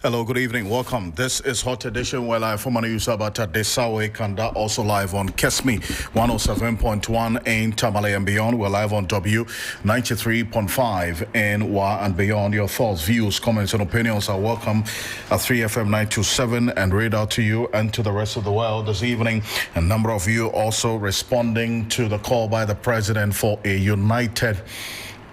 Hello, good evening. Welcome. This is Hot Edition where live from Yusabata Desawe Kanda, also live on Kesmi 107.1 in Tamale and beyond. We're live on W 93.5 in Wa and beyond. Your thoughts, views, comments, and opinions are welcome at 3FM 927 and read out to you and to the rest of the world this evening. A number of you also responding to the call by the president for a united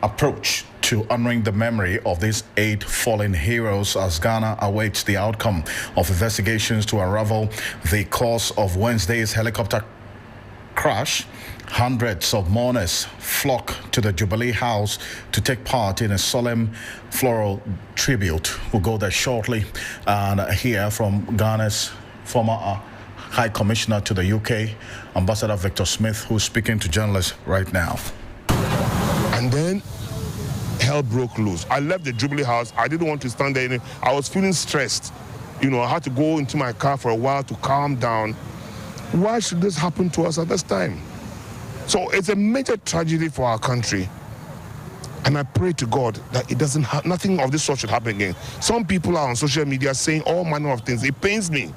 approach to honoring the memory of these 8 fallen heroes as Ghana awaits the outcome of investigations to unravel the cause of Wednesday's helicopter crash. Hundreds of mourners flock to the Jubilee House to take part in a solemn floral tribute. We'll go there shortly and hear from Ghana's former High Commissioner to the UK, Ambassador Victor Smith, who's speaking to journalists right now. And then hell broke loose. I left the Jubilee House. I didn't want to stand there. I was feeling stressed. I had to go into my car for a while to calm down. Why should this happen to us at this time? So it's a major tragedy for our country. And I pray to God that it doesn't nothing of this sort should happen again. Some people are on social media saying all manner of things. It pains me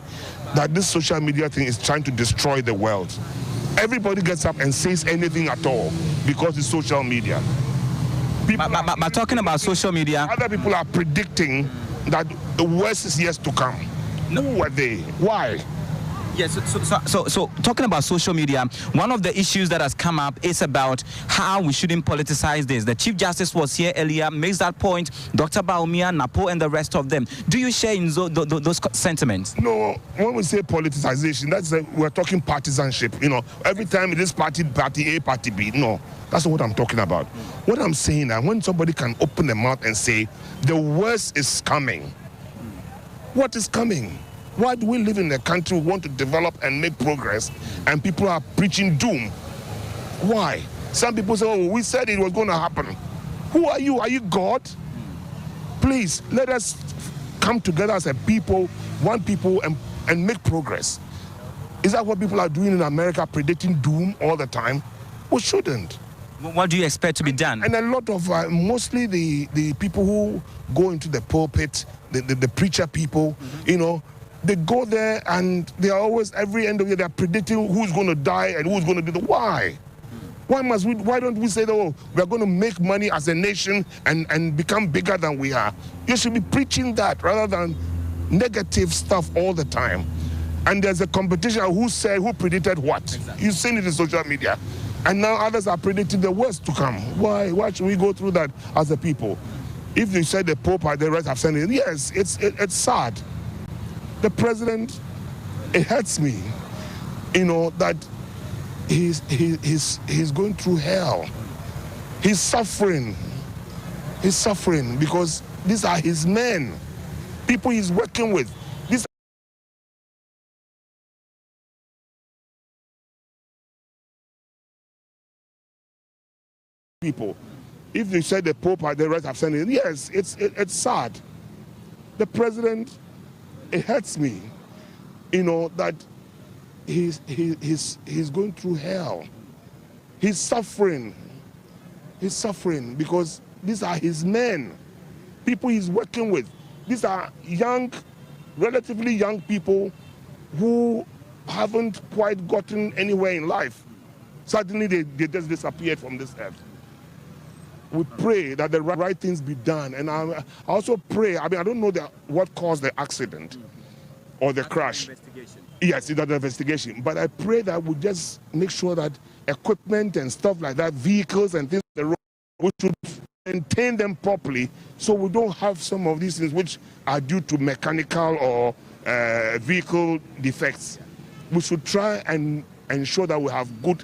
that this social media thing is trying to destroy the world. Everybody gets up and says anything at all because it's social media. But talking about social media, other people are predicting that the worst is yet to come. No. Who are they? Why? Yes, so talking about social media, one of the issues that has come up is about how we shouldn't politicize this. The Chief Justice was here earlier, makes that point. Dr. Baumia, Napo, and the rest of them. Do you share in those sentiments? No, when we say politicization, we're talking partisanship. Every time it is party A, party B. No, that's not what I'm talking about. What I'm saying is when somebody can open their mouth and say, the worst is coming. What is coming? Why do we live in a country we want to develop and make progress and people are preaching doom? Why? Some people say, oh, we said it was going to happen. Who are you? Are you God? Please, let us come together as a people, one people, and make progress. Is that what people are doing in America, predicting doom all the time? We shouldn't. What do you expect to be done? And a lot of, mostly the people who go into the pulpit, the preacher people, they go there and they are always, every end of the year, they're predicting who's going to die and who's going to be the why. Why don't we say, oh, we're going to make money as a nation and become bigger than we are? You should be preaching that rather than negative stuff all the time. And there's a competition who predicted what. Exactly. You've seen it in social media. And now others are predicting the worst to come. Why should we go through that as a people? If you said the Pope and the rest have said it, yes, it's sad. The president, it hurts me, that he's going through hell. He's suffering. He's suffering because these are his men, people he's working with. These people. If you said the Pope and the rest have said it, yes, it's sad. The president, it hurts me, that he's going through hell. He's suffering. He's suffering because these are his men, people he's working with. These are young, relatively young people who haven't quite gotten anywhere in life. Suddenly they just disappeared from this earth. We pray that the right things be done. And I also pray, I don't know what caused the accident or the crash. Yes, it's an investigation. But I pray that we just make sure that equipment and stuff like that, vehicles and things, we should maintain them properly so we don't have some of these things which are due to mechanical or vehicle defects. We should try and ensure that we have good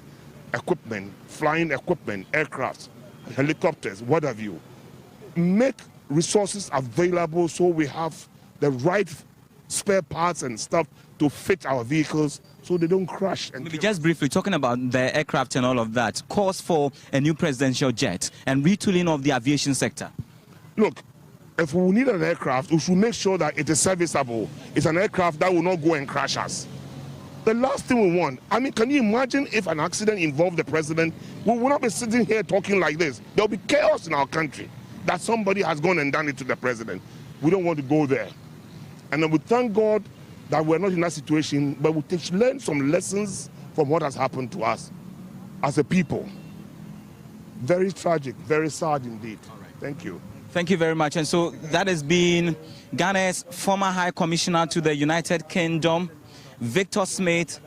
equipment, flying equipment, aircraft, helicopters, what have you. Make resources available so we have the right spare parts and stuff to fit our vehicles so they don't crash. And maybe just briefly, talking about the aircraft and all of that, calls for a new presidential jet and retooling of the aviation sector. Look, if we need an aircraft, we should make sure that it is serviceable. It's an aircraft that will not go and crash us. The last thing we want, can you imagine if an accident involved the president? We will not be sitting here talking like this. There will be chaos in our country that somebody has gone and done it to the president. We don't want to go there. And we thank God that we're not in that situation, but we learn some lessons from what has happened to us as a people. Very tragic, very sad indeed. Thank you. Thank you very much. And so that has been Ghana's former High Commissioner to the United Kingdom, Victor Smith,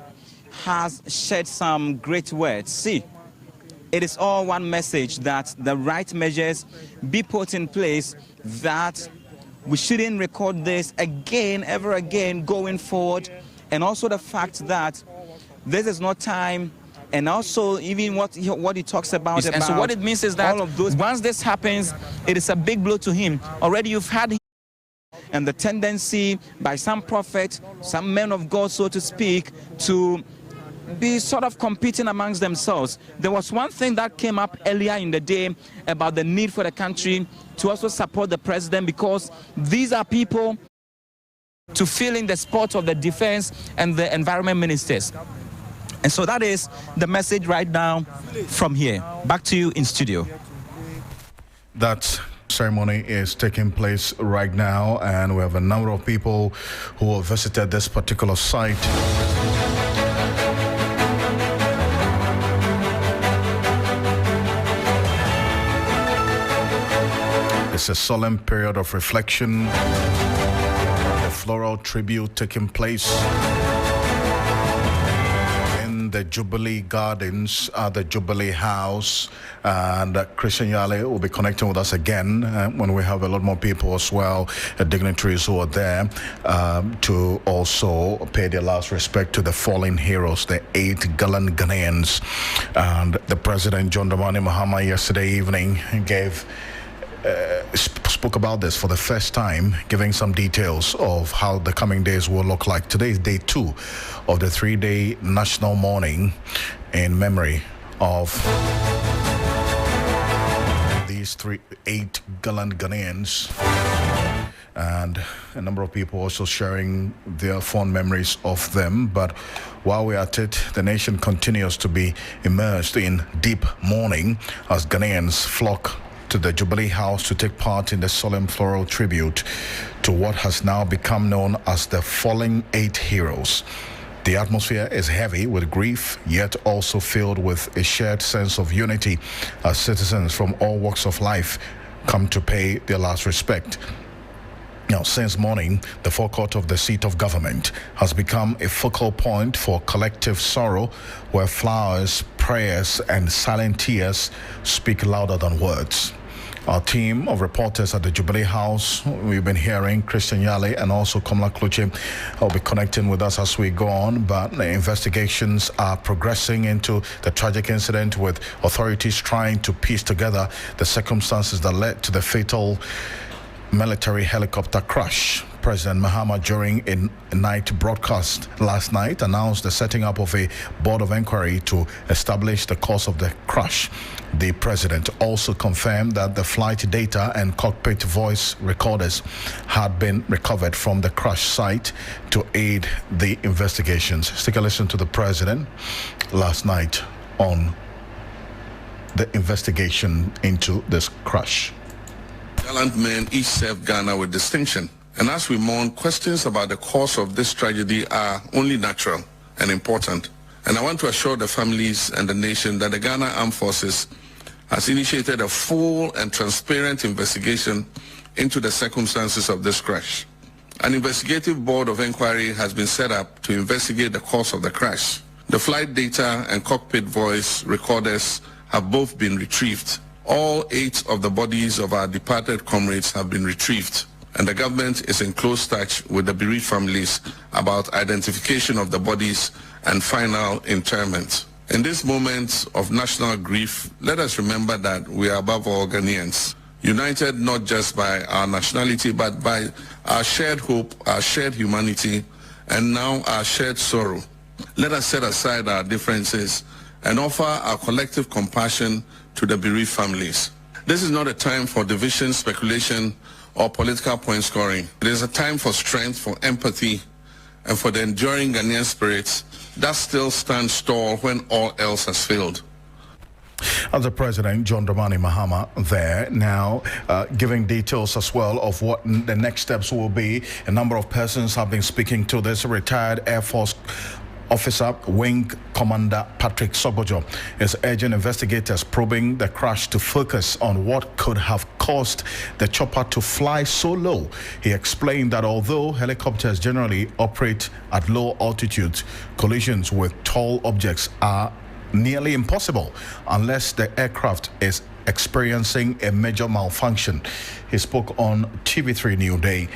has shared some great words. See, it is all one message, that the right measures be put in place, that we shouldn't record this again, ever again, going forward. And also the fact that this is not time. And also, even what he talks about, and so what it means is that all of those, once this happens, it is a big blow to him. Already you've had him, and the tendency by some prophets, some men of God, so to speak, to be sort of competing amongst themselves. There was one thing that came up earlier in the day about the need for the country to also support the president, because these are people to fill in the spot of the defense and the environment ministers. And so that is the message right now from here. Back to you in studio. That ceremony is taking place right now, and we have a number of people who have visited this particular site. It's a solemn period of reflection, a floral tribute taking place the Jubilee Gardens at the Jubilee House, and Christian Yale will be connecting with us again when we have a lot more people as well, dignitaries who are there to also pay their last respect to the fallen heroes, the 8 gallant Ghanaians. And the President, John Dramani Mahama, yesterday evening gave spoke about this for the first time, giving some details of how the coming days will look like. Today is day 2 of the 3-day national mourning in memory of these 8 gallant Ghanaians, and a number of people also sharing their fond memories of them. But while we're at it, the nation continues to be immersed in deep mourning as Ghanaians flock to the Jubilee House to take part in the solemn floral tribute to what has now become known as the fallen 8 heroes. The atmosphere is heavy with grief, yet also filled with a shared sense of unity as citizens from all walks of life come to pay their last respect. Now, since morning, the forecourt of the seat of government has become a focal point for collective sorrow, where flowers, prayers, and silent tears speak louder than words. Our team of reporters at the Jubilee House, we've been hearing Christian Yale and also Komla Kluche will be connecting with us as we go on, but the investigations are progressing into the tragic incident, with authorities trying to piece together the circumstances that led to the fatal military helicopter crash. President Mahama, during a night broadcast last night, announced the setting up of a board of inquiry to establish the cause of the crash. The president also confirmed that the flight data and cockpit voice recorders had been recovered from the crash site to aid the investigations. Let's take a listen to the president last night on the investigation into this crash. Gallant men each served Ghana with distinction. And as we mourn, questions about the cause of this tragedy are only natural and important. And I want to assure the families and the nation that the Ghana Armed Forces has initiated a full and transparent investigation into the circumstances of this crash. An investigative board of inquiry has been set up to investigate the cause of the crash. The flight data and cockpit voice recorders have both been retrieved. All 8 of the bodies of our departed comrades have been retrieved, and the government is in close touch with the bereaved families about identification of the bodies and final interment. In this moment of national grief, let us remember that we are above all Ghanaians, united not just by our nationality, but by our shared hope, our shared humanity, and now our shared sorrow. Let us set aside our differences and offer our collective compassion to the bereaved families. This is not a time for division, speculation, or political point scoring. It is a time for strength, for empathy, and for the enduring Ghanaian spirit that still stands tall when all else has failed. As the President, John Dramani Mahama, there now giving details as well of what the next steps will be. A number of persons have been speaking to this retired Air Force officer, Wing Commander Patrick Sogbojo, is urging investigators probing the crash to focus on what could have caused the chopper to fly so low. He explained that although helicopters generally operate at low altitudes, collisions with tall objects are nearly impossible unless the aircraft is experiencing a major malfunction. He spoke on TV3 New Day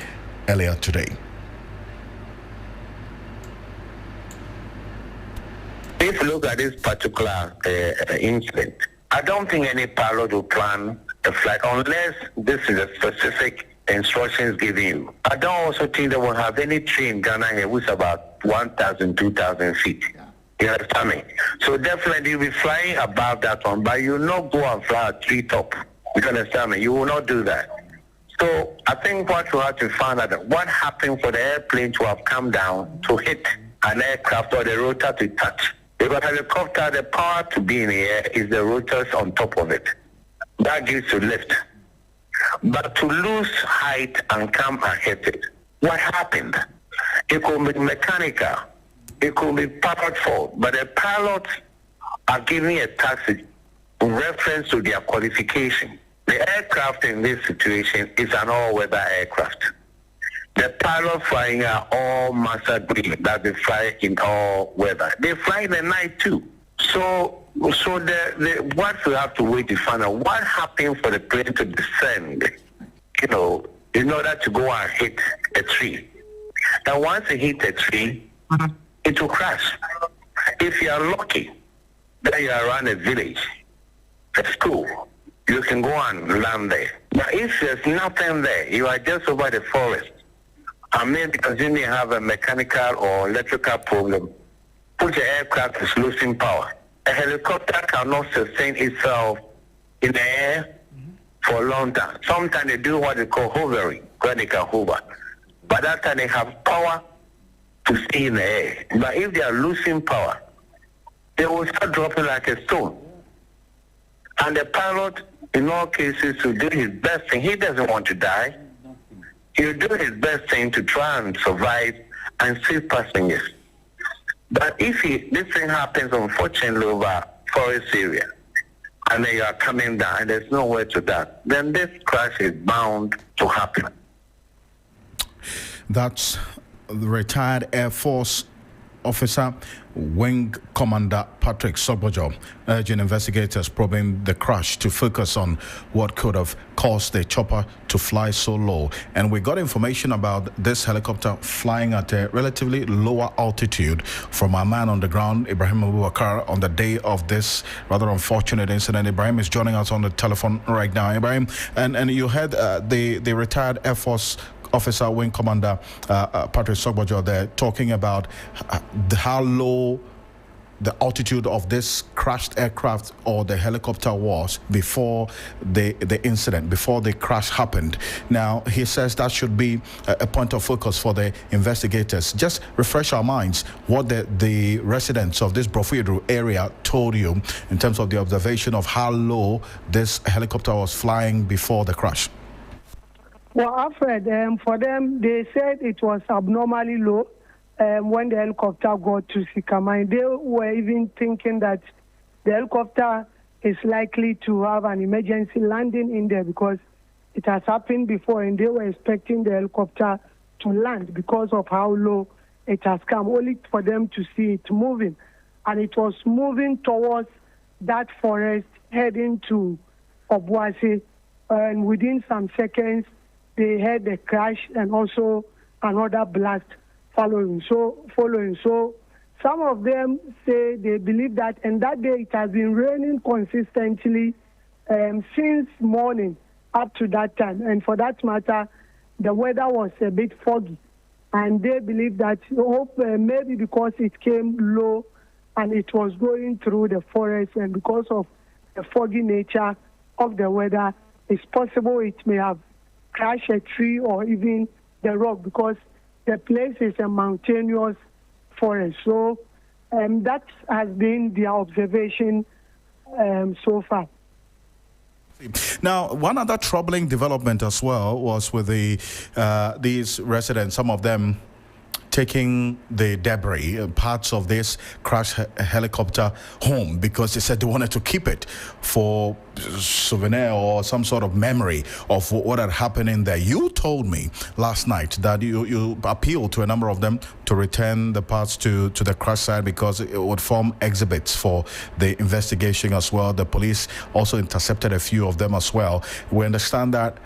earlier today. If you look at this particular incident, I don't think any pilot will plan a flight unless this is a specific instructions given you. I don't also think they will have any tree in Ghana here which is about 1,000, 2,000 feet. You understand me? So definitely you'll be flying above that one, but you'll not go and fly a treetop. You understand me? You will not do that. So I think what you have to find out, what happened for the airplane to have come down to hit an aircraft or the rotor to touch. Because helicopter, the power to be in the air is the rotors on top of it. That gives you lift. But to lose height and come and hit it, what happened? It could be mechanical. It could be pilot fault. But the pilots are giving a taxi in reference to their qualification. The aircraft in this situation is an all-weather aircraft. The pilots flying are all master green, that they fly in all weather. They fly in the night too. So what we have to wait to find out what happened for the plane to descend, in order to go and hit a tree. And once it hit a tree, it will crash. If you are lucky that you are around a village, a school, you can go and land there. But if there's nothing there, you are just over the forest, because you may have a mechanical or electrical problem, which the aircraft is losing power. A helicopter cannot sustain itself in the air for a long time. Sometimes they do what they call hovering, where they can hover. But that time they have power to stay in the air. But if they are losing power, they will start dropping like a stone. And the pilot, in all cases, will do his best thing. He doesn't want to die. He'll do his best thing to try and survive and save passengers. But if this thing happens, unfortunately, over forest area, and then you are coming down and there's nowhere to that, then this crash is bound to happen. That's the retired Air Force officer, Wing Commander Patrick Sogbojo, urging investigators probing the crash to focus on what could have caused the chopper to fly so low. And we got information about this helicopter flying at a relatively lower altitude from our man on the ground, Ibrahim Abubakar, on the day of this rather unfortunate incident. Ibrahim is joining us on the telephone right now. Ibrahim, and you heard the retired Air Force officer, Wing Commander Patrick Sogbojo there talking about how low the altitude of this crashed aircraft or the helicopter was before the incident, before the crash happened. Now, he says that should be a point of focus for the investigators. Just refresh our minds what the residents of this Brofidru area told you in terms of the observation of how low this helicopter was flying before the crash. Well, Alfred, for them, they said it was abnormally low when the helicopter got to Sikama. They were even thinking that the helicopter is likely to have an emergency landing in there because it has happened before, and they were expecting the helicopter to land because of how low it has come, only for them to see it moving. And it was moving towards that forest, heading to Obuasi, and within some seconds, they had a crash and also another blast following. So some of them say they believe that, and that day it has been raining consistently since morning up to that time. And for that matter, the weather was a bit foggy. And they believe that maybe because it came low and it was going through the forest, and because of the foggy nature of the weather, it's possible it may have crashed a tree or even the rock, because the place is a mountainous forest. So that has been their observation so far. Now, one other troubling development as well was with these residents, some of them taking the debris, parts of this crashed helicopter home because they said they wanted to keep it for souvenir or some sort of memory of what had happened in there. You told me last night that you appealed to a number of them to return the parts to the crash site because it would form exhibits for the investigation as well. The police also intercepted a few of them as well. We understand that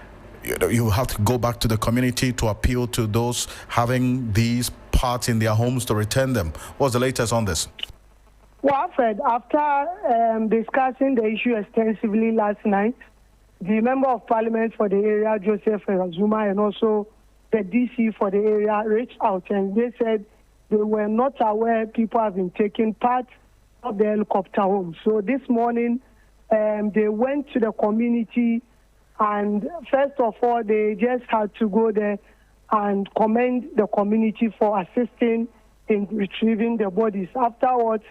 you have to go back to the community to appeal to those having these parts in their homes to return them. What's the latest on this? Well, Alfred, after discussing the issue extensively last night, the Member of Parliament for the area, Joseph Azuma, and also the DC for the area reached out, and they said they were not aware people have been taking part of the helicopter home. So this morning, they went to the community. And first of all, they just had to go there and commend the community for assisting in retrieving the bodies. Afterwards,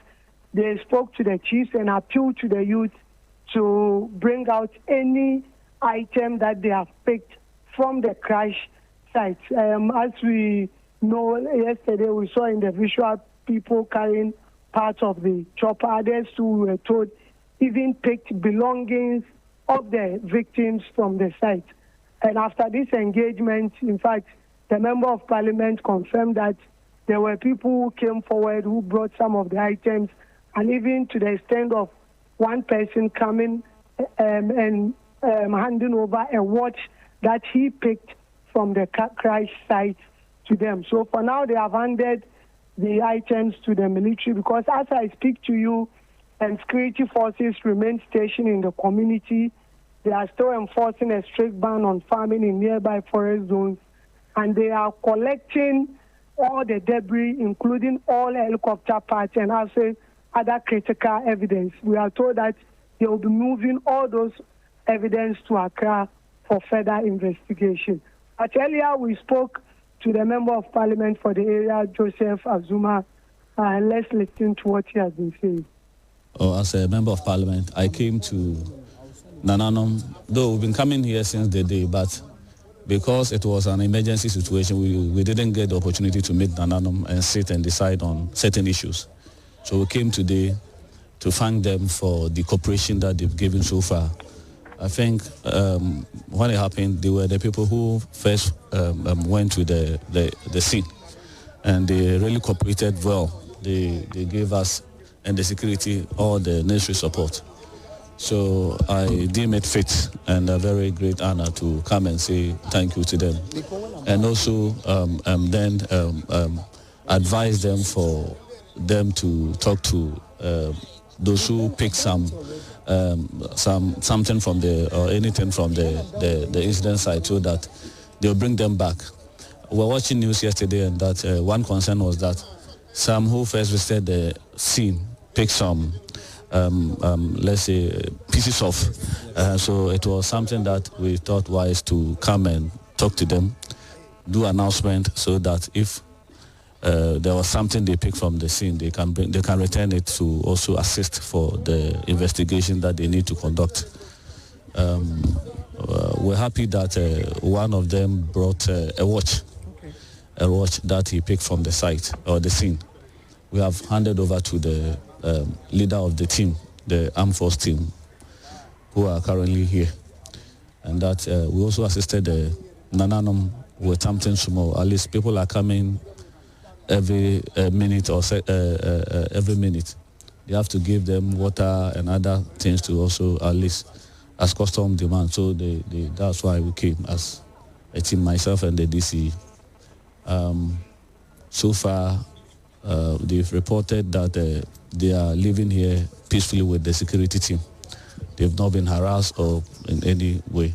they spoke to the chiefs and appealed to the youth to bring out any item that they have picked from the crash site. As we know, yesterday we saw in the visual people carrying parts of the chopper. Others who were told even picked belongings of the victims from the site. And after this engagement, in fact, the Member of Parliament confirmed that there were people who came forward who brought some of the items, and even to the extent of one person coming and handing over a watch that he picked from the crash site to them. So for now, they have handed the items to the military because as I speak to you, and security forces remain stationed in the community. They are still enforcing a strict ban on farming in nearby forest zones, and they are collecting all the debris, including all helicopter parts and also other critical evidence. We are told that they will be moving all those evidence to Accra for further investigation. But earlier we spoke to the Member of Parliament for the area, Joseph Azuma, and let's listen to what he has been saying. As a Member of Parliament, I came to Nananom, though we've been coming here since the day, but because it was an emergency situation, we didn't get the opportunity to meet Nananom and sit and decide on certain issues. So we came today to thank them for the cooperation that they've given so far. I think when it happened, they were the people who first went to the scene, and they really cooperated well. They gave us and the security all the necessary support. So I deem it fit and a very great honor to come and say thank you to them, and also then advise them for them to talk to those who pick something from or anything from the incident site, so that they'll bring them back. We were watching news yesterday, and that one concern was that some who first visited the scene picked some let's say pieces off. So it was something that we thought wise to come and talk to them, do announcement, so that if there was something they picked from the scene, they can return it to also assist for the investigation that they need to conduct. We're happy that one of them brought a watch that he picked from the site or the scene. We have handed over to the leader of the team, the armed force team, who are currently here. And that we also assisted Nananom with something small. At least people are coming every minute or every minute. They have to give them water and other things to also, at least as custom demand. So that's why we came as a team, myself and the DC. So far, they've reported that they are living here peacefully with the security team. They've not been harassed or in any way,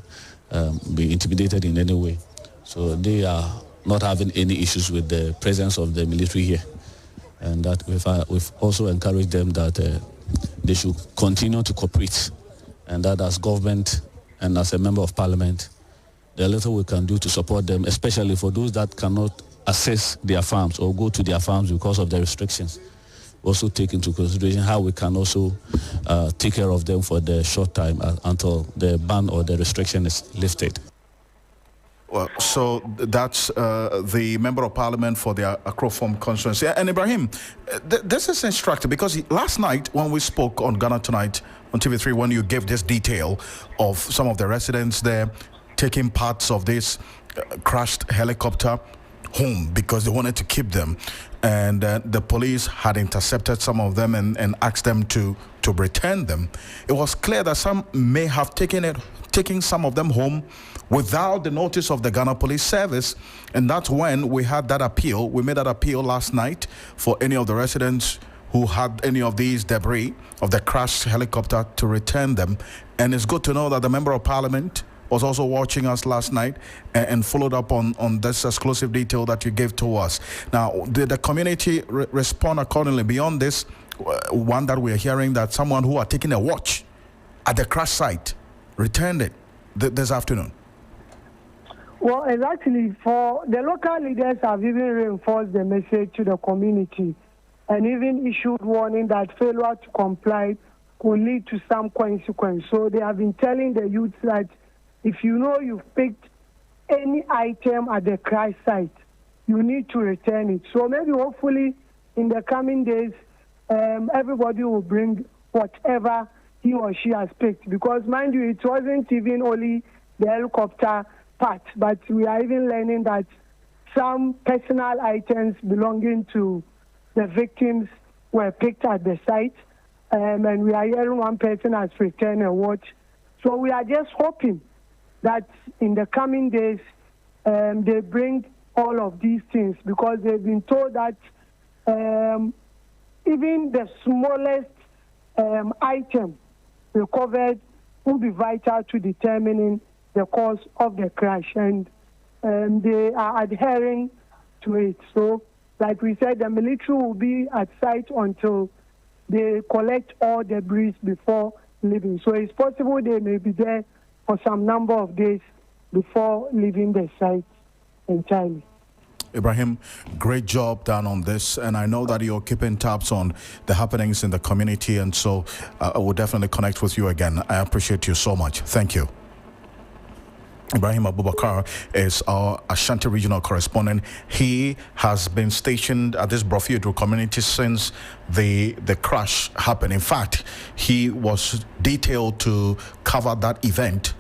be intimidated in any way. So they are not having any issues with the presence of the military here. And that we've also encouraged them that they should continue to cooperate, and that as government and as a member of parliament, the little we can do to support them, especially for those that cannot access their farms or go to their farms because of the restrictions. also take into consideration how we can also take care of them for the short time until the ban or the restriction is lifted. Well, so that's the Member of Parliament for the Akrofom constituency. And Ibrahim, this is instructive because last night when we spoke on Ghana Tonight on TV3, when you gave this detail of some of the residents there taking parts of this crashed helicopter home because they wanted to keep them, and the police had intercepted some of them and asked them to return them, it was clear that some may have taken some of them home without the notice of the Ghana Police Service. And that's when we had that appeal. We made that appeal last night for any of the residents who had any of these debris of the crashed helicopter to return them. And it's good to know that the Member of Parliament was also watching us last night and followed up on this exclusive detail that you gave to us. Now, did the community respond accordingly? Beyond this one that we're hearing, that someone who had taken a watch at the crash site returned it this afternoon? Well, exactly. For the local leaders have even reinforced the message to the community and even issued warning that failure to comply could lead to some consequence. So they have been telling the youth that if you know you've picked any item at the crash site, you need to return it. So maybe hopefully in the coming days, everybody will bring whatever he or she has picked. Because mind you, it wasn't even only the helicopter part, but we are even learning that some personal items belonging to the victims were picked at the site, and we are hearing one person has returned a watch. So we are just hoping that in the coming days they bring all of these things, because they've been told that even the smallest item recovered will be vital to determining the cause of the crash, and they are adhering to it. So, like we said, the military will be at site until they collect all debris before leaving. So it's possible they may be there for some number of days before leaving the site entirely. Ibrahim, great job done on this, and I know that you're keeping tabs on the happenings in the community, and so I will definitely connect with you again. I appreciate you so much. Thank you. Ibrahim Abubakar is our Ashanti regional correspondent. He has been stationed at this Brofiedu community since the crash happened. In fact, he was detailed to cover that event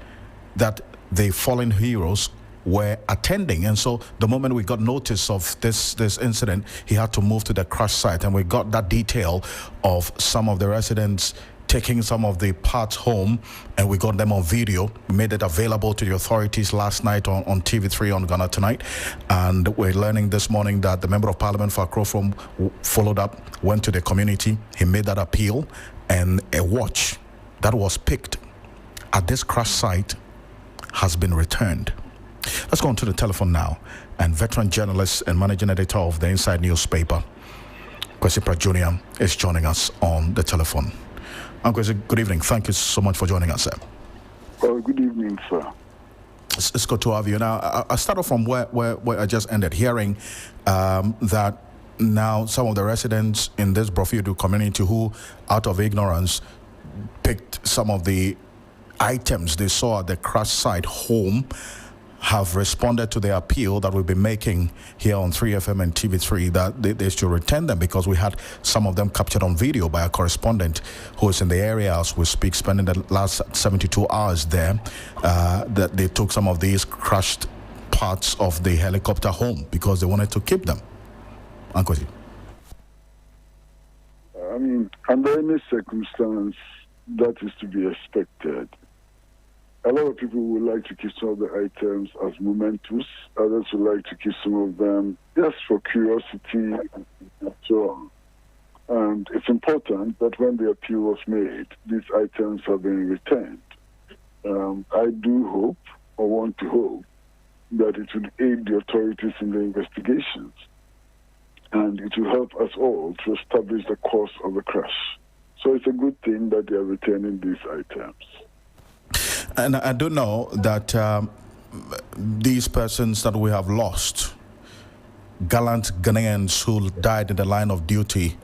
that the fallen heroes were attending, and so the moment we got notice of this incident, he had to move to the crash site, and we got that detail of some of the residents taking some of the parts home, and we got them on video. We made it available to the authorities last night on TV3 on Ghana Tonight, and we're learning this morning that the Member of Parliament for Akrofom followed up, went to the community, he made that appeal, and a watch that was picked at this crash site has been returned. Let's go on to the telephone now, and veteran journalist and managing editor of the Inside newspaper, Kwesi Pratt Jr. is joining us on the telephone. Uncle, good evening. Thank you so much for joining us, sir. Good evening, sir. It's good to have you. Now, I start off from where I just ended, hearing that now some of the residents in this Brofiedu community who, out of ignorance, picked some of the items they saw at the crash site home, have responded to the appeal that we've been making here on 3FM and TV3 that they should return them, because we had some of them captured on video by a correspondent who is in the area as we speak, spending the last 72 hours there, that they took some of these crushed parts of the helicopter home because they wanted to keep them. Uncle. I mean, under any circumstance, that is to be expected. A lot of people would like to keep some of the items as mementos. Others would like to keep some of them just for curiosity and so on. And it's important that when the appeal was made, these items have been returned. I do hope, or want to hope, that it would aid the authorities in the investigations. And it will help us all to establish the cause of the crash. So it's a good thing that they are returning these items. And I do know that these persons that we have lost, gallant Ghanaians who died in the line of duty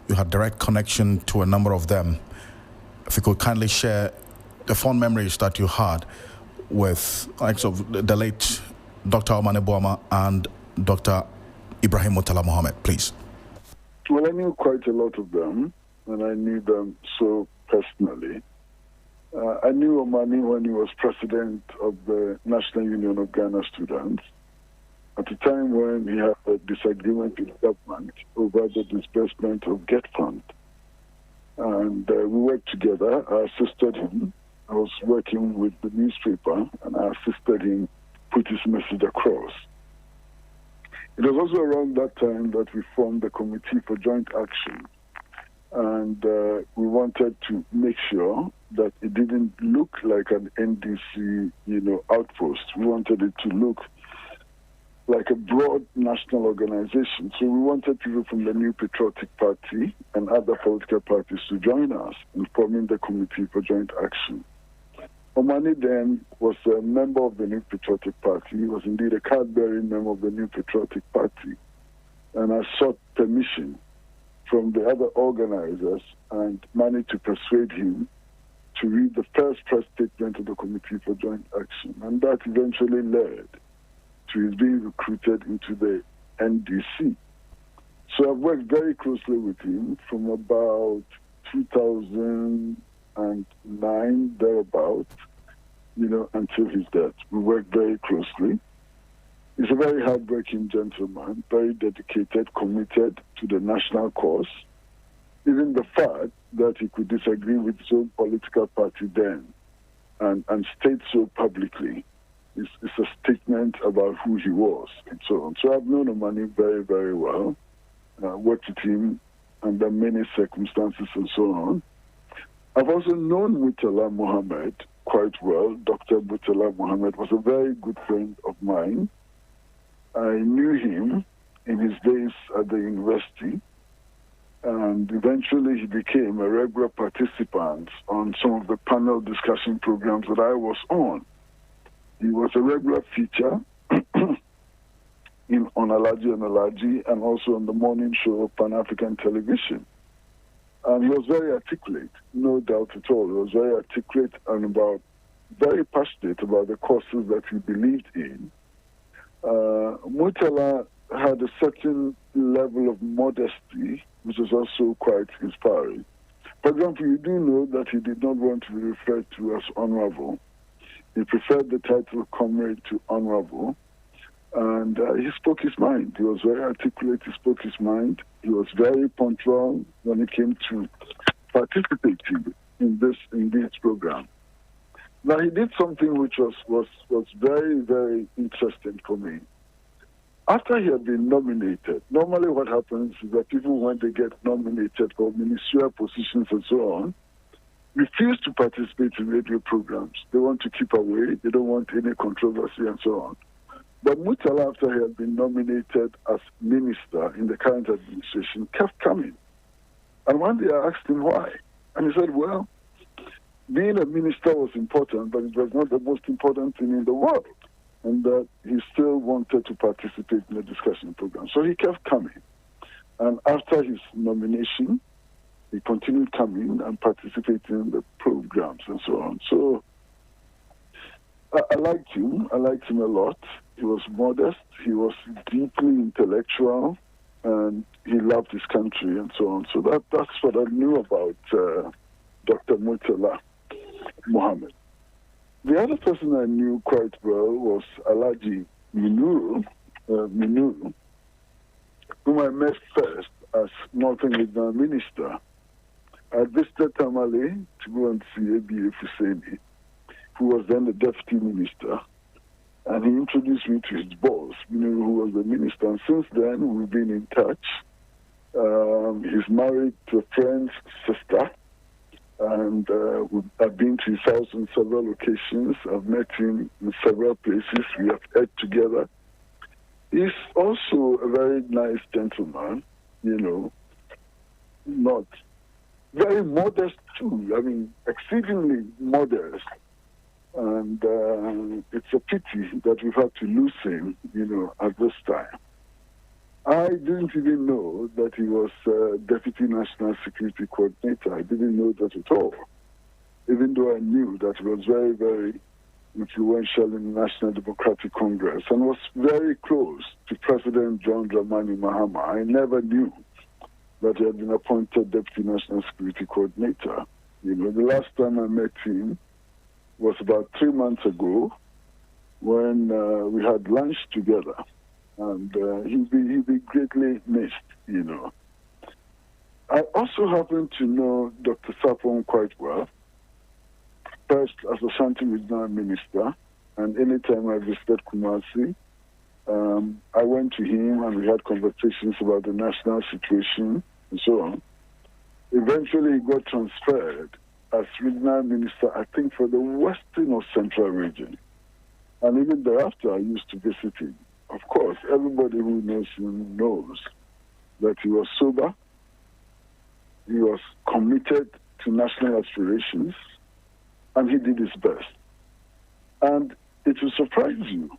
you had direct connection to a number of them. If you could kindly share the fond memories that you had with likes of the late Dr. Omane Boama and Dr. Ibrahim Murtala Mohammed, please. Well, I knew quite a lot of them, and I knew them so personally. I knew Omane when he was president of the National Union of Ghana Students, at the time when he had a disagreement with the government over the disbursement of GET Fund. And we worked together. I assisted him. I was working with the newspaper, and I assisted him put his message across. It was also around that time that we formed the Committee for Joint Action, and we wanted to make sure that it didn't look like an NDC, outpost. We wanted it to look like a broad national organization. So we wanted people from the New Patriotic Party and other political parties to join us in forming the Committee for Joint Action. Omane then was a member of the New Patriotic Party. He was indeed a card-bearing member of the New Patriotic Party. And I sought permission from the other organizers and managed to persuade him to read the first press statement of the Committee for Joint Action. And that eventually led to his being recruited into the NDC. So I've worked very closely with him from about 2009, thereabouts, until his death. We worked very closely. He's a very hardworking gentleman, very dedicated, committed to the national cause. Even the fact that he could disagree with his own political party then and state so publicly is a statement about who he was and so on. So I've known Omane very, very well. Worked with him under many circumstances and so on. I've also known Murtala Mohammed quite well. Dr. Murtala Mohammed was a very good friend of mine. I knew him in his days at the university, and eventually he became a regular participant on some of the panel discussion programs that I was on. He was a regular feature on Alaji and Alaji, and also on the morning show of Pan-African Television. And he was very articulate, no doubt at all. He was very articulate and very passionate about the causes that he believed in. Murtala had a certain level of modesty, which was also quite inspiring. For example, you do know that he did not want to be referred to as honorable. He preferred the title comrade to honorable. And he spoke his mind. He was very articulate. He spoke his mind. He was very punctual when it came to participating in this program. Now, he did something which was very, very interesting for me. After he had been nominated, normally what happens is that people, when they get nominated for ministerial positions and so on, refuse to participate in radio programs. They want to keep away. They don't want any controversy and so on. But Murtala, after he had been nominated as minister in the current administration, kept coming. And one day I asked him why. And he said, well, being a minister was important, but it was not the most important thing in the world. And that he still wanted to participate in the discussion program. So he kept coming. And after his nomination, he continued coming and participating in the programs and so on. So I liked him. I liked him a lot. He was modest. He was deeply intellectual. And he loved his country and so on. So that's what I knew about Dr. Murtala Mohammed. The other person I knew quite well was Alaji Minuru, whom I met first as Northern Regional Minister. I visited Tamale to go and see A.B.A. Fuseni, who was then the deputy minister, and he introduced me to his boss, Minuru, who was the minister. And since then, we've been in touch. He's married to a friend's sister. And I've been to his house on several occasions. I've met him in several places. We have ate together. He's also a very nice gentleman, not very modest too. I mean, exceedingly modest. And it's a pity that we've had to lose him, at this time. I didn't even know that he was Deputy National Security Coordinator. I didn't know that at all, even though I knew that he was very, very influential in the National Democratic Congress and was very close to President John Dramani Mahama. I never knew that he had been appointed Deputy National Security Coordinator. You know, the last time I met him was about 3 months ago when we had lunch together. And he'll be greatly missed, you know. I also happen to know Dr. Sapon quite well, first as Ashanti Regional Minister, and anytime I visited Kumasi, I went to him and we had conversations about the national situation and so on. Eventually, he got transferred as Regional Minister, I think, for the Western or Central region. And even thereafter, I used to visit him. Of course, everybody who knows him knows that he was sober, he was committed to national aspirations, and he did his best. And it will surprise you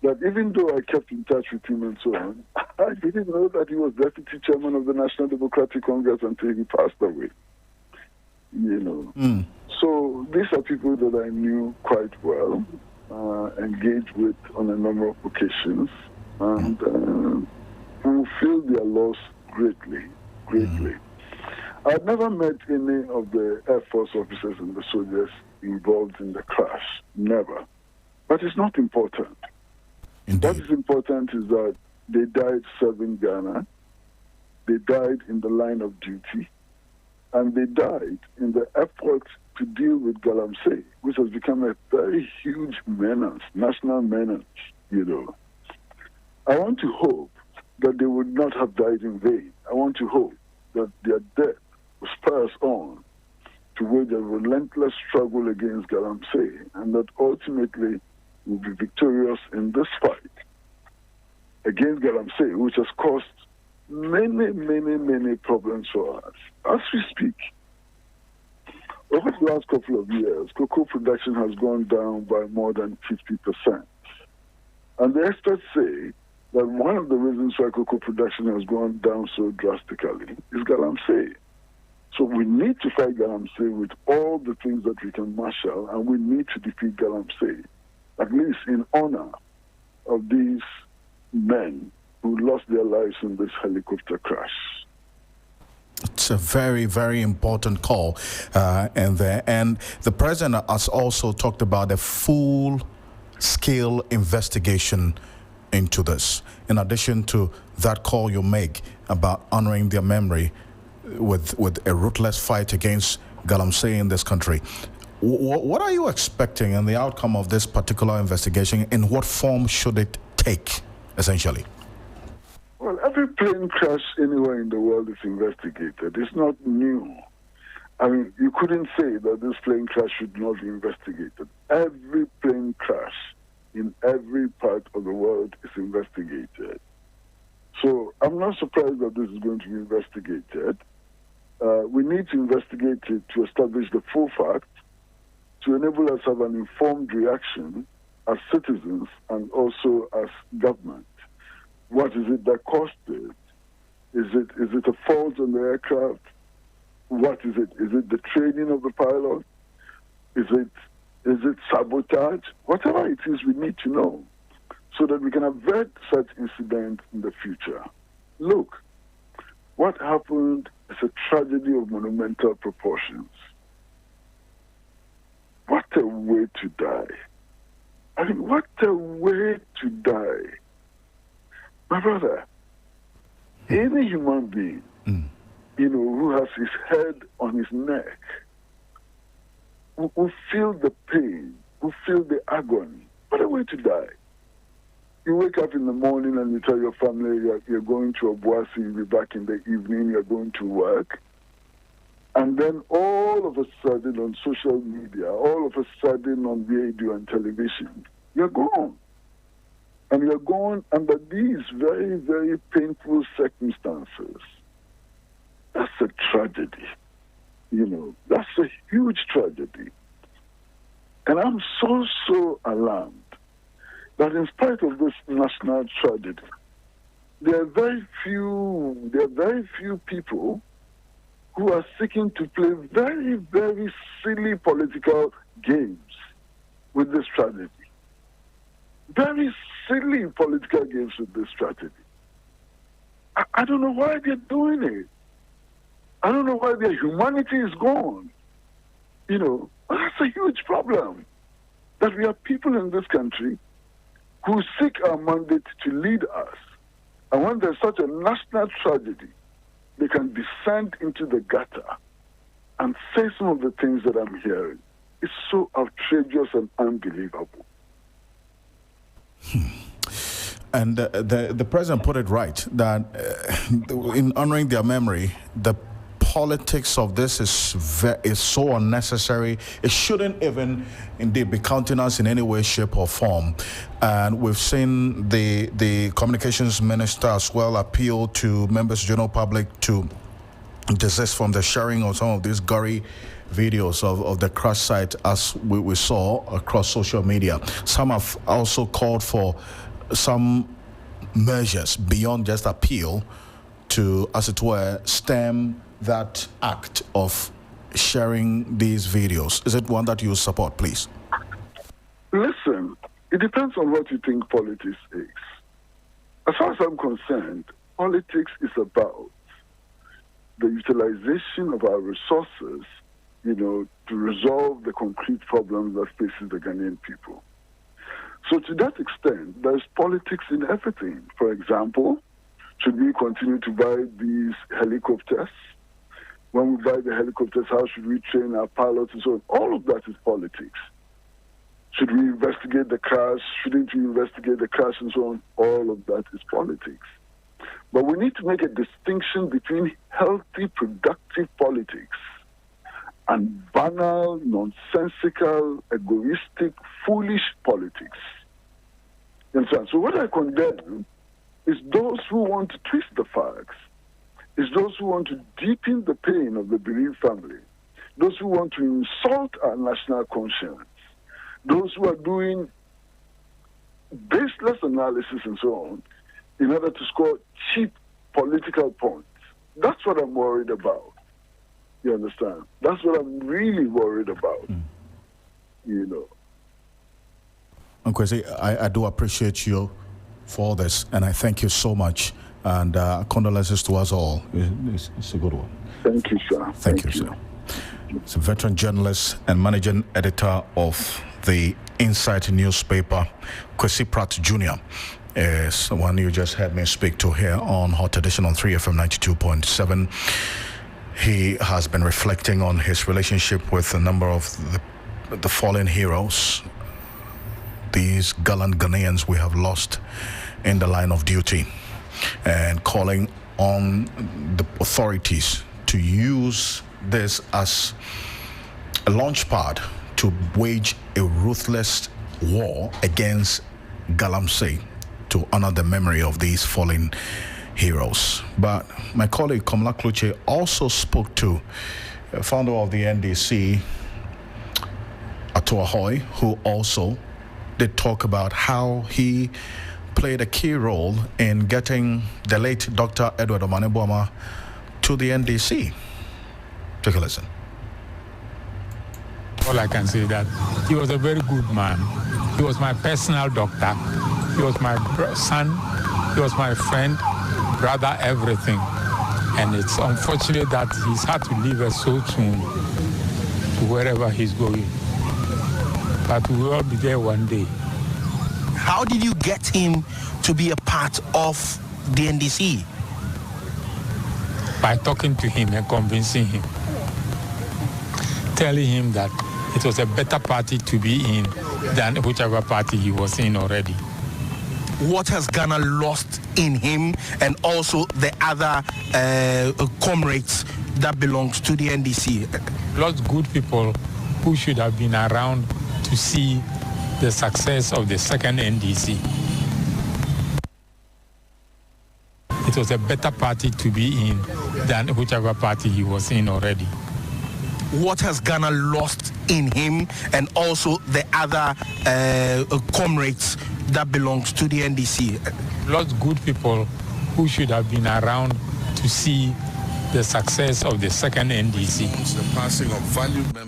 that even though I kept in touch with him and so on, I didn't know that he was Deputy Chairman of the National Democratic Congress until he passed away. You know. So these are people that I knew quite well, engaged with on a number of occasions, and who feel their loss greatly. I've never met any of the Air Force officers and the soldiers involved in the crash. Never. But it's not important. Indeed. What is important is that they died serving Ghana, they died in the line of duty, and they died in the effort to deal with Galamsey, which has become a very huge menace, national menace, you know. I want to hope that they would not have died in vain. I want to hope that their death will spur us on to wage a relentless struggle against Galamsey, and that ultimately we'll be victorious in this fight against Galamsey, which has caused many problems for us. As we speak, over the last couple of years, cocoa production has gone down by more than 50%. And the experts say that one of the reasons why cocoa production has gone down so drastically is Galamsey. So we need to fight Galamsey with all the things that we can marshal, and we need to defeat Galamsey, at least in honor of these men who lost their lives in this helicopter crash. It's a very important call and the president has also talked about a full-scale investigation into this, in addition to that call you make about honoring their memory with a ruthless fight against Galamsey in this country. What are you expecting in the outcome of this particular investigation? In what form should it take, essentially? Well, every plane crash anywhere in the world is investigated. It's not new. I mean, you couldn't say that this plane crash should not be investigated. Every plane crash in every part of the world is investigated. So I'm not surprised that this is going to be investigated. We need to investigate it to establish the full facts, to enable us to have an informed reaction as citizens and also as government. What is it that caused it? Is it a fault on the aircraft? What is it? Is it the training of the pilot? Is it sabotage? Whatever it is, we need to know so that we can avert such incidents in the future. Look, what happened is a tragedy of monumental proportions. What a way to die. I mean, what a way to die. My brother, any human being, you know, who has his head on his neck, who feel the pain, who feel the agony, what a way to die. You wake up in the morning and you tell your family you're going to Obuasi, you'll be back in the evening, you're going to work. And then all of a sudden on social media, all of a sudden on radio and television, you're gone. And you're gone under these very painful circumstances. That's a tragedy. You know, that's a huge tragedy. And I'm so alarmed that in spite of this national tragedy, there are very few people who are seeking to play very, very silly political games with this strategy. Very silly political games with this strategy. I don't know why they're doing it. I don't know why their humanity is gone. You know, that's a huge problem. That we have people in this country who seek our mandate to lead us. And when there's such a national tragedy, they can descend into the gutter and say some of the things that I'm hearing. It's so outrageous and unbelievable. And the president put it right, that in honoring their memory, the politics of this is so unnecessary. It shouldn't even indeed be countenanced in any way, shape, or form. And we've seen the communications minister as well appeal to members of the general public to desist from the sharing of some of these gory videos of the crash site, as we saw across social media. Some have also called for some measures beyond just appeal to, as it were, stem that act of sharing these videos. Is it one that you support, please? Listen, it depends on what you think politics is. As far as I'm concerned, politics is about the utilization of our resources, you know, to resolve the concrete problems that faces the Ghanaian people. So to that extent, there's politics in everything. For example, should we continue to buy these helicopters? When we buy the helicopters, how should we train our pilots and so on? All of that is politics. Should we investigate the crash? Shouldn't we investigate the crash and so on? All of that is politics. But we need to make a distinction between healthy, productive politics and banal, nonsensical, egoistic, foolish politics. And so what I condemn is those who want to twist the facts, is those who want to deepen the pain of the bereaved family, those who want to insult our national conscience, those who are doing baseless analysis and so on in order to score cheap political points. That's what I'm worried about. You understand? That's what I'm really worried about. You know. Nkwesi, I do appreciate you for this, and I thank you so much. And condolences to us all. It's a good one. Thank you, sir. Thank you, sir. He's a veteran journalist and managing editor of the Insight newspaper. Kwesi Pratt Jr. is the one you just heard me speak to here on Hot Edition on 3FM 92.7. He has been reflecting on his relationship with a number of the fallen heroes, these gallant Ghanaians we have lost in the line of duty, and calling on the authorities to use this as a launch pad to wage a ruthless war against Galamsey to honor the memory of these fallen heroes. But my colleague Komla Kluche also spoke to a founder of the NDC, Ato Ahoy, who also did talk about how he played a key role in getting the late Dr. Edward Omaneboma to the NDC. Take a listen. All I can say is that he was a very good man. He was my personal doctor. He was my son. He was my friend, brother, everything. And it's unfortunate that he's had to leave us so soon to wherever he's going. But we will all be there one day. How did you get him to be a part of the NDC? By talking to him and convincing him. Telling him that it was a better party to be in than whichever party he was in already. What has Ghana lost in him and also the other comrades that belongs to the NDC? Lost good people who should have been around to see the success of the second NDC. It was a better party to be in than whichever party he was in already. What has Ghana lost in him and also the other comrades that belongs to the NDC? Lost good people who should have been around to see the success of the second NDC. The passing of valued members.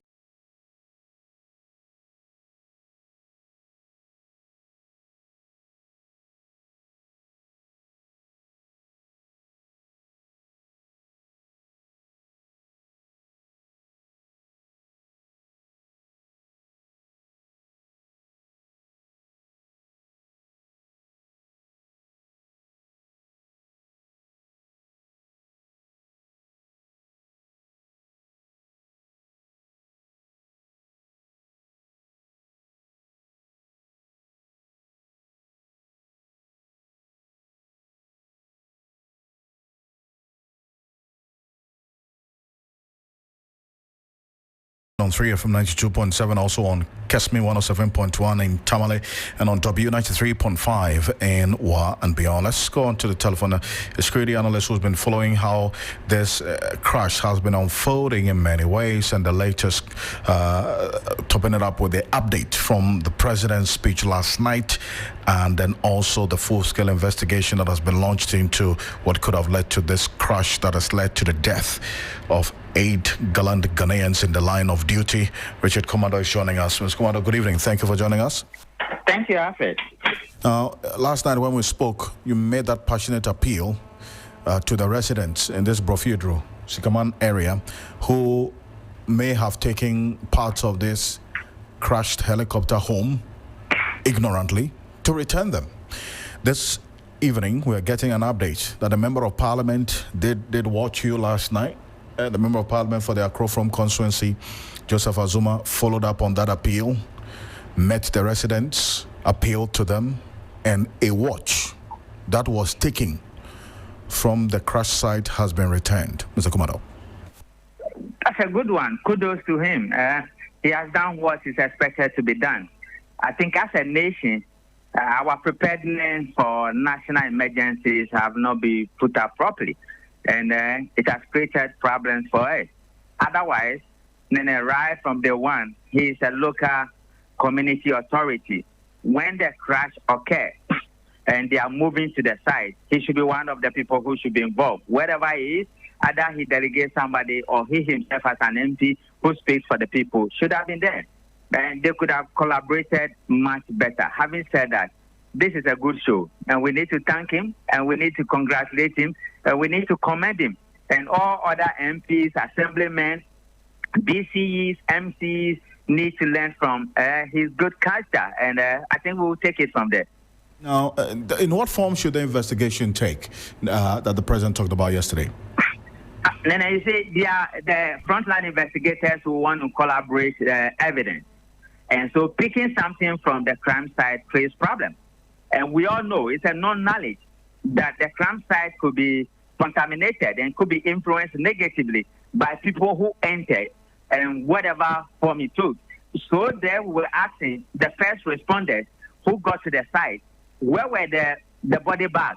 On 3FM 92.7, also on Kesmi 107.1 in Tamale, and on W93.5 in Wa and beyond. Let's go on to the telephone. A security analyst who's been following how this crash has been unfolding in many ways, and the latest, topping it up with the update from the president's speech last night, and then also the full-scale investigation that has been launched into what could have led to this crash that has led to the death of 8 gallant Ghanaians in the line of duty. Richard Commando is joining us. Mr. Commando, good evening. Thank you for joining us. Thank you, Alfred. Last night when we spoke, you made that passionate appeal to the residents in this Brofidro, Sikaman area, who may have taken parts of this crashed helicopter home ignorantly, to return them. This evening, we're getting an update that the Member of Parliament did watch you last night. The Member of Parliament for the Akrofrom constituency, Joseph Azuma, followed up on that appeal, met the residents, appealed to them, and a watch that was taken from the crash site has been returned. Mr. Kumado. That's a good one. Kudos to him. He has done what is expected to be done. I think as a nation, our preparedness for national emergencies have not been put up properly. And it has created problems for us. Otherwise, right from day one, he is a local community authority. When the crash occurs and they are moving to the site, he should be one of the people who should be involved. Wherever he is, either he delegates somebody or he himself as an MP who speaks for the people should have been there. And they could have collaborated much better. Having said that, this is a good show, and we need to thank him, and we need to congratulate him, and we need to commend him. And all other MPs, assemblymen, BCEs, MCs need to learn from his good character, and I think we will take it from there. Now, in what form should the investigation take that the President talked about yesterday? Then you see, they are the frontline investigators who want to collaborate evidence. And so picking something from the crime site creates problems. And we all know it's a non-knowledge that the crime site could be contaminated and could be influenced negatively by people who entered and whatever form it took. So there we were asking the first responders who got to the site, where were the body bags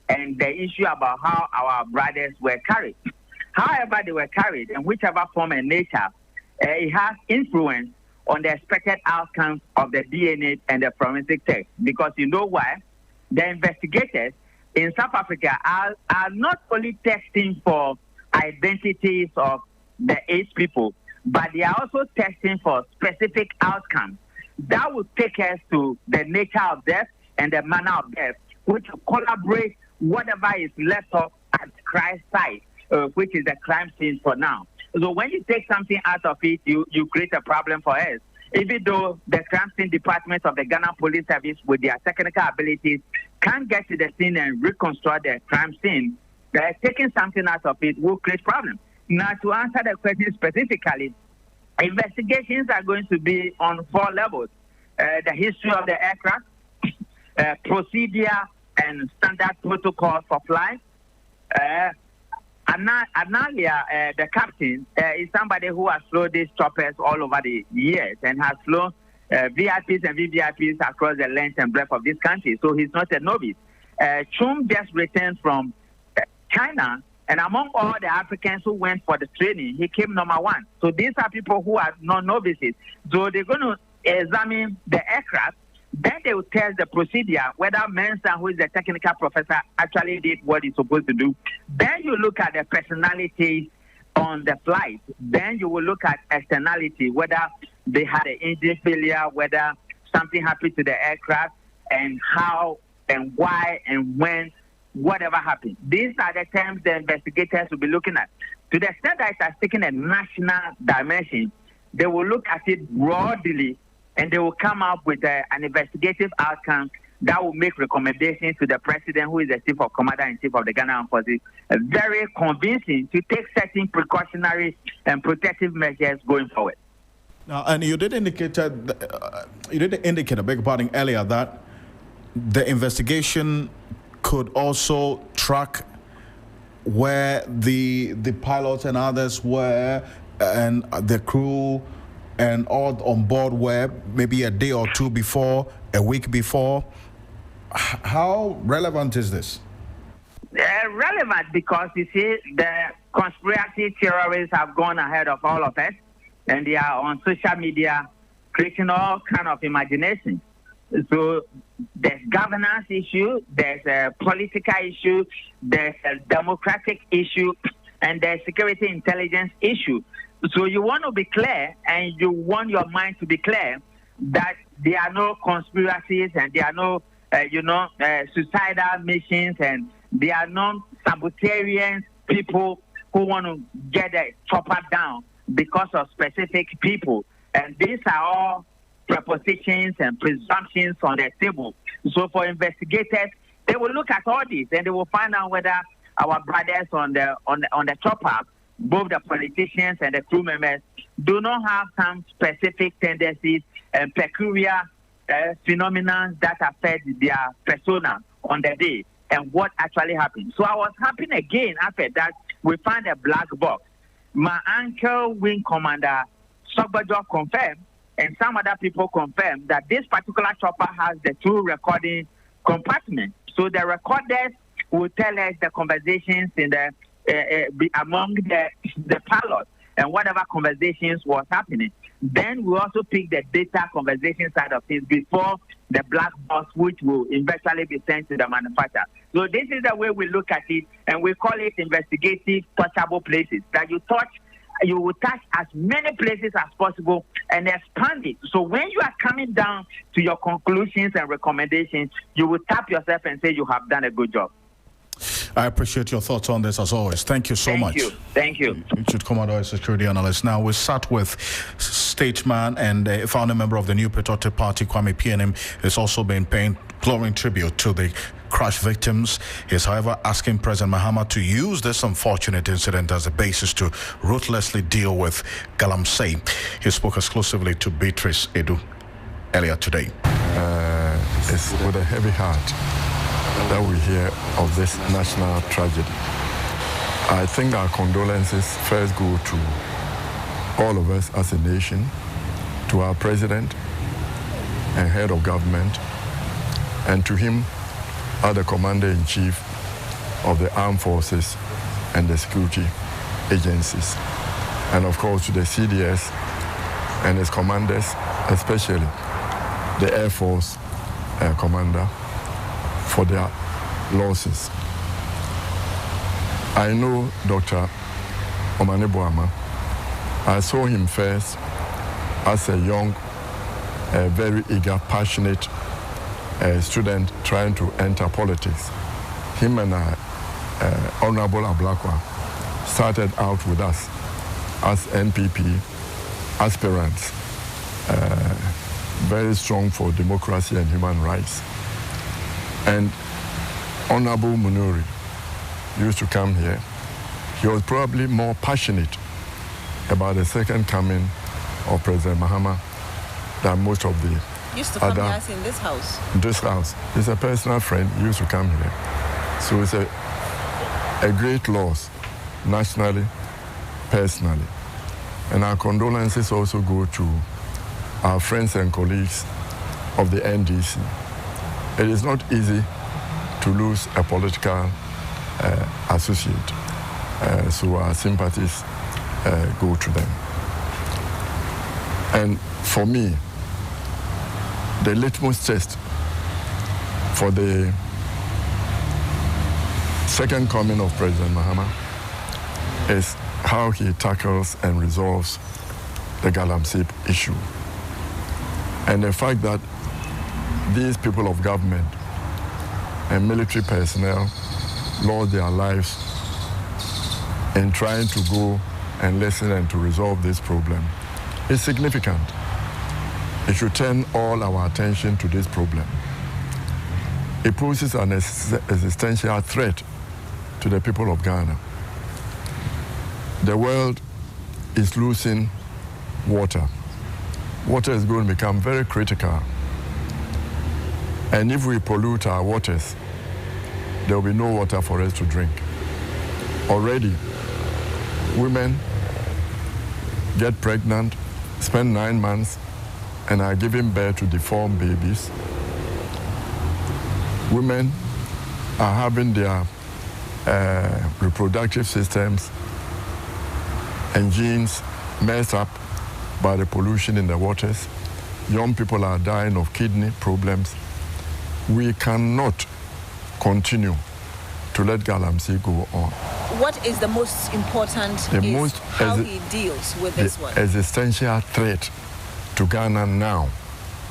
and the issue about how our brothers were carried. However they were carried, in whichever form and nature, it has influence on the expected outcomes of the DNA and the forensic test. Because you know why? The investigators in South Africa are not only testing for identities of the 8 people, but they are also testing for specific outcomes that will take us to the nature of death and the manner of death, which will collaborate whatever is left off at crime site, which is the crime scene for now. So when you take something out of it, you create a problem for us. Even though the crime scene department of the Ghana Police Service, with their technical abilities, can't get to the scene and reconstruct the crime scene, taking something out of it will create problems. Now, to answer the question specifically, investigations are going to be on 4 levels. The history of the aircraft, procedure and standard protocols for flight. Analia, the captain, is somebody who has flown these choppers all over the years and has flown VIPs and VVIPs across the length and breadth of this country. So he's not a novice. Chum just returned from China, and among all the Africans who went for the training, he came number 1. So these are people who are not novices. So they're going to examine the aircraft Then they will test the procedure, whether Mensah, who is the technical professor, actually did what he's supposed to do. Then you look at the personalities on the flight. Then you will look at externality, whether they had an engine failure, whether something happened to the aircraft, and how and why and when, whatever happened. These are the terms the investigators will be looking at. To the extent that it has taken a national dimension, they will look at it broadly, and they will come up with an investigative outcome that will make recommendations to the president, who is the chief of commander-in-chief of the Ghana Armed Forces, very convincing to take certain precautionary and protective measures going forward. Now, and you did indicate, I beg your pardon, earlier that the investigation could also track where the pilots and others were, and the crew and all on board were, maybe a day or two before, a week before. How relevant is this? Relevant because, you see, the conspiracy theorists have gone ahead of all of us, and they are on social media creating all kind of imagination. So there's governance issue, there's a political issue, there's a democratic issue, and there's security intelligence issue. So you want to be clear, and you want your mind to be clear that there are no conspiracies, and there are no, suicidal missions, and there are no sabotarian people who want to get the chopper down because of specific people. And these are all prepositions and presumptions on the table. So for investigators, they will look at all this, and they will find out whether our brothers on the chopper, both the politicians and the crew members, do not have some specific tendencies and peculiar phenomena that affect their persona on the day and what actually happened. So I was happy again after that we found a black box. My uncle, Wing Commander Sogbajo, confirmed, and some other people confirmed, that this particular chopper has the two recording compartments. So the recorders will tell us the conversations in the among the pilots and whatever conversations was happening. Then we also pick the data conversation side of things before the black box, which will eventually be sent to the manufacturer. So this is the way we look at it, and we call it investigative touchable places, that you will touch as many places as possible and expand it. So when you are coming down to your conclusions and recommendations, you will tap yourself and say you have done a good job. I appreciate your thoughts on this as always. Thank you so much. Thank you. Richard Commodore, security analyst. Now we sat with statesman and a founding member of the New Patriotic Party, Kwame PNM, has also been paying glowing tribute to the crash victims. He is, however, asking President Mahama to use this unfortunate incident as a basis to ruthlessly deal with Galamsey. He spoke exclusively to Beatrice Edu earlier today. It's with a heavy heart that we hear of this national tragedy. I think our condolences first go to all of us as a nation, to our president and head of government, and to him as the commander-in-chief of the armed forces and the security agencies, and of course to the CDS and its commanders, especially the Air Force commander, for their losses. I know Dr. Omane Boama. I saw him first as a young, very eager, passionate student trying to enter politics. Him and Honorable Ablakwa started out with us as NPP aspirants, very strong for democracy and human rights. And Honorable Munuri used to come here. He was probably more passionate about the second coming of President Mahama than most of the used to come here in this house. This house. He's a personal friend. He used to come here. So it's a great loss, nationally, personally. And our condolences also go to our friends and colleagues of the NDC. It is not easy to lose a political associate, so our sympathies go to them. And for me, the litmus test for the second coming of President Mahama is how he tackles and resolves the Galamsey issue. And the fact that these people of government and military personnel lost their lives in trying to go and listen and to resolve this problem is significant. It should turn all our attention to this problem. It poses an existential threat to the people of Ghana. The world is losing water. Water is going to become very critical. And if we pollute our waters, there will be no water for us to drink. Already, women get pregnant, spend 9 months, and are giving birth to deformed babies. Women are having their reproductive systems and genes messed up by the pollution in the waters. Young people are dying of kidney problems. We cannot continue to let Galamsey go on. What is the most important how he deals with this one? The existential threat to Ghana now,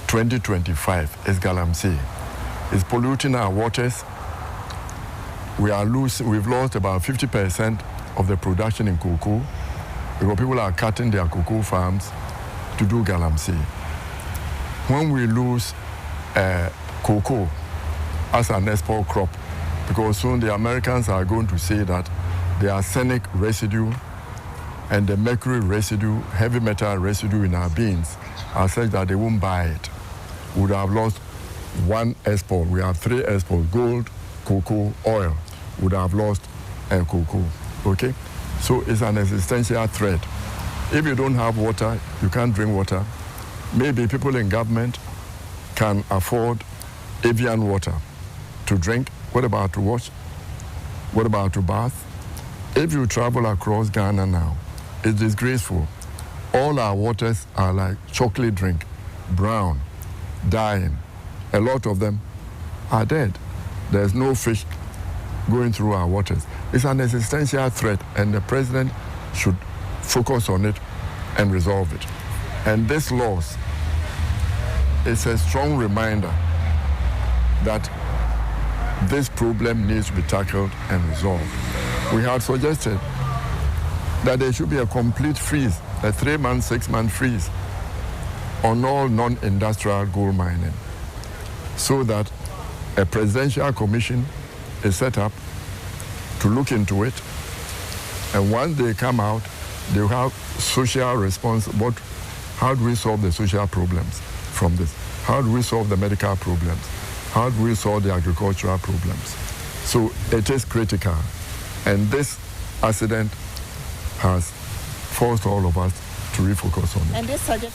2025, is Galamsey. It's polluting our waters. We've lost about 50% of the production in cocoa because people are cutting their cocoa farms to do Galamsey. When we lose cocoa as an export crop, because soon the Americans are going to say that the arsenic residue and the mercury residue, heavy metal residue in our beans are such that they won't buy it. We would have lost one export. We have 3 exports: gold, cocoa, oil. We would have lost cocoa. Okay? So it's an existential threat. If you don't have water, you can't drink water. Maybe people in government can afford Evian water to drink. What about to wash? What about to bath? If you travel across Ghana now, it's disgraceful. All our waters are like chocolate drink, brown, dying. A lot of them are dead. There's no fish going through our waters. It's an existential threat, and the president should focus on it and resolve it. And this loss is a strong reminder that this problem needs to be tackled and resolved. We had suggested that there should be a complete freeze, a 3-month, 6-month freeze on all non-industrial gold mining, so that a presidential commission is set up to look into it. And once they come out, they will have social response. How do we solve the social problems from this? How do we solve the medical problems? How do we solve the agricultural problems? So it is critical. And this accident has forced all of us to refocus on it. And this subject.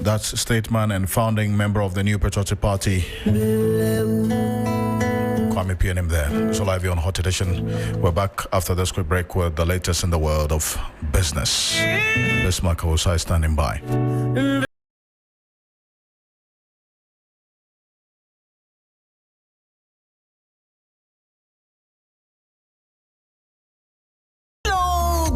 That's statesman and founding member of the New Patriotic Party, Kwame PNM there. So live here on Hot Edition. We're back after this quick break with the latest in the world of business. This is Michael Osai standing by.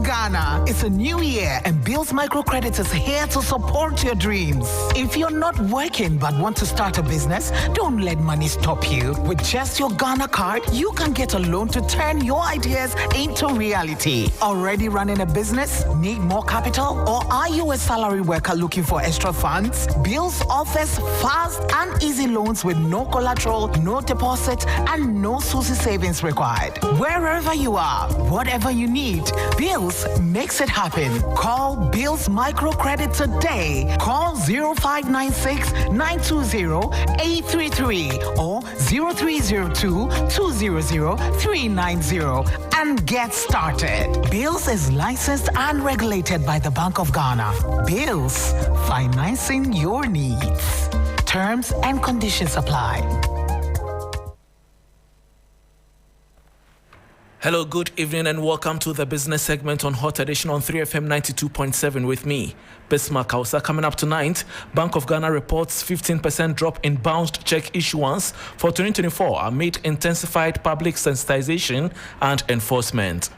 Ghana. It's a new year and Bills Microcredit is here to support your dreams. If you're not working but want to start a business, don't let money stop you. With just your Ghana card, you can get a loan to turn your ideas into reality. Already running a business? Need more capital? Or are you a salary worker looking for extra funds? Bills offers fast and easy loans with no collateral, no deposit, and no SUSI savings required. Wherever you are, whatever you need, Bills makes it happen. Call Bills Microcredit today. Call 0596-920-833 or 0302-200-390 and get started. Bills is licensed and regulated by the Bank of Ghana. Bills, financing your needs. Terms and conditions apply. Hello, good evening and welcome to the business segment on Hot Edition on 3FM 92.7 with me, Bismarck Kausa. Coming up tonight, Bank of Ghana reports 15% drop in bounced check issuance for 2024 amid intensified public sensitization and enforcement.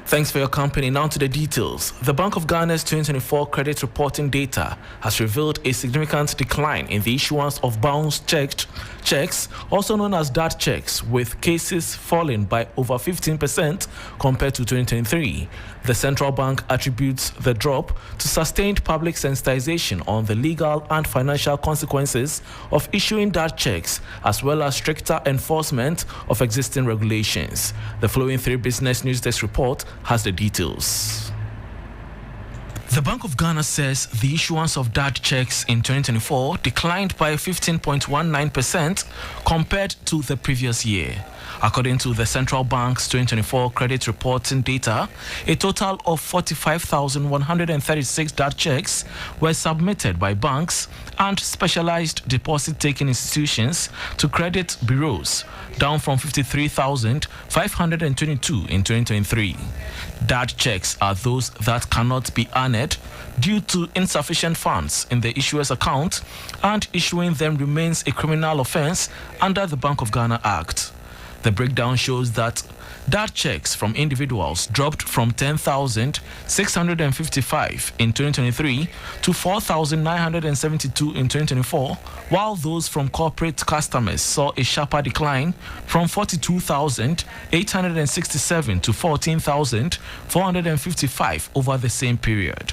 Thanks for your company. Now to the details. The Bank of Ghana's 2024 credit reporting data has revealed a significant decline in the issuance of bounced checks, also known as DAT checks, with cases falling by over 15% compared to 2023. The central bank attributes the drop to sustained public sensitization on the legal and financial consequences of issuing DAT checks, as well as stricter enforcement of existing regulations. The following 3 Business News Desk report has the details. The Bank of Ghana says the issuance of DAT checks in 2024 declined by 15.19% compared to the previous year. According to the Central Bank's 2024 credit reporting data, a total of 45,136 DAT checks were submitted by banks and specialized deposit-taking institutions to credit bureaus, down from 53,522 in 2023. DAT checks are those that cannot be honored due to insufficient funds in the issuer's account, and issuing them remains a criminal offense under the Bank of Ghana Act. The breakdown shows that DAT checks from individuals dropped from 10,655 in 2023 to 4,972 in 2024, while those from corporate customers saw a sharper decline from 42,867 to 14,455 over the same period.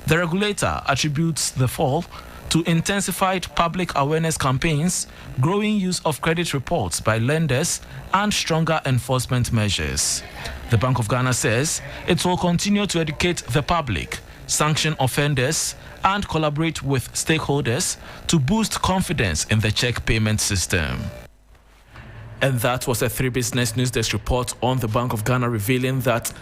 The regulator attributes the fall to intensified public awareness campaigns, growing use of credit reports by lenders, and stronger enforcement measures. The Bank of Ghana says it will continue to educate the public, sanction offenders, and collaborate with stakeholders to boost confidence in the check payment system. And that was a 3 Business News Desk report on the Bank of Ghana revealing that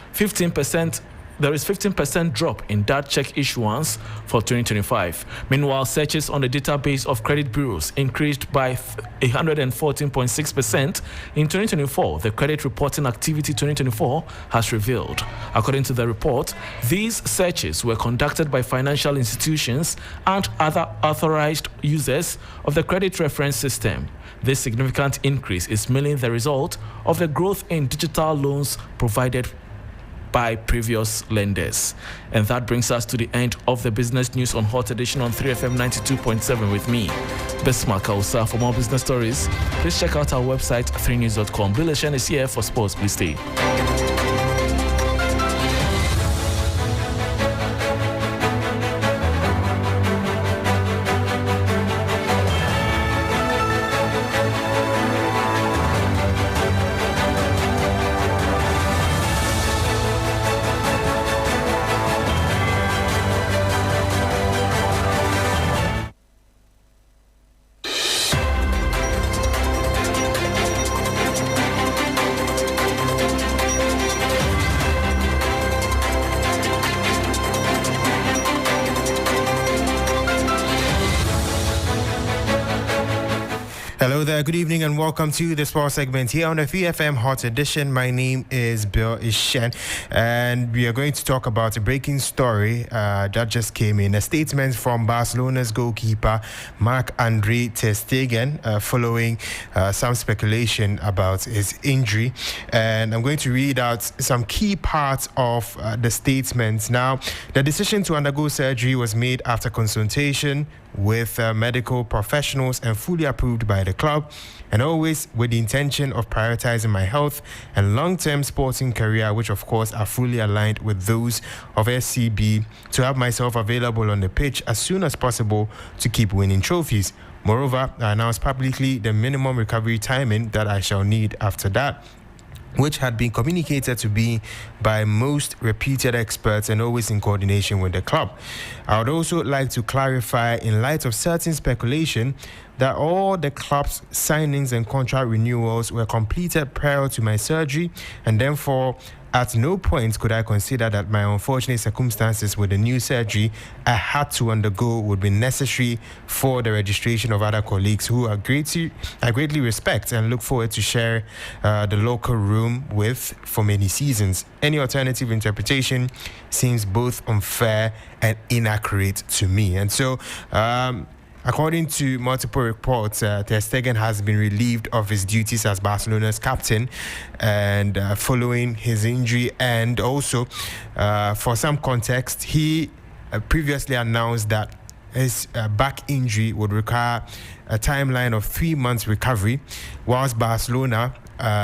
there is 15% drop in DAT check issuance for 2025. Meanwhile, searches on the database of credit bureaus increased by 114.6% in 2024. The Credit Reporting Activity 2024 has revealed. According to the report, these searches were conducted by financial institutions and other authorized users of the credit reference system. This significant increase is mainly the result of the growth in digital loans provided by previous lenders. And that brings us to the end of the business news on Hot Edition on 3FM 92.7 with me, Bismarck Kausa. For more business stories, please check out our website 3news.com. Bill Eshen is here for sports. Please stay. Hello there, good evening and welcome to the sports segment here on the 3FM Hot Edition. My name is Bill Ishen and we are going to talk about a breaking story that just came in. A statement from Barcelona's goalkeeper Marc-Andre ter Stegen following some speculation about his injury. And I'm going to read out some key parts of the statement. Now, the decision to undergo surgery was made after consultation with medical professionals and fully approved by the club, and always with the intention of prioritizing my health and long-term sporting career, which of course are fully aligned with those of SCB, to have myself available on the pitch as soon as possible to keep winning trophies. Moreover, I announced publicly the minimum recovery timing that I shall need after that, which had been communicated to be by most reputed experts and always in coordination with the club. I would also like to clarify, in light of certain speculation, that all the club's signings and contract renewals were completed prior to my surgery, and therefore at no point could I consider that my unfortunate circumstances with the new surgery I had to undergo would be necessary for the registration of other colleagues who I greatly respect and look forward to share the local room with for many seasons. Any alternative interpretation seems both unfair and inaccurate to me. And so, according to multiple reports, Ter Stegen has been relieved of his duties as Barcelona's captain, and following his injury, and also, for some context, he previously announced that his back injury would require a timeline of 3 months recovery, whilst Barcelona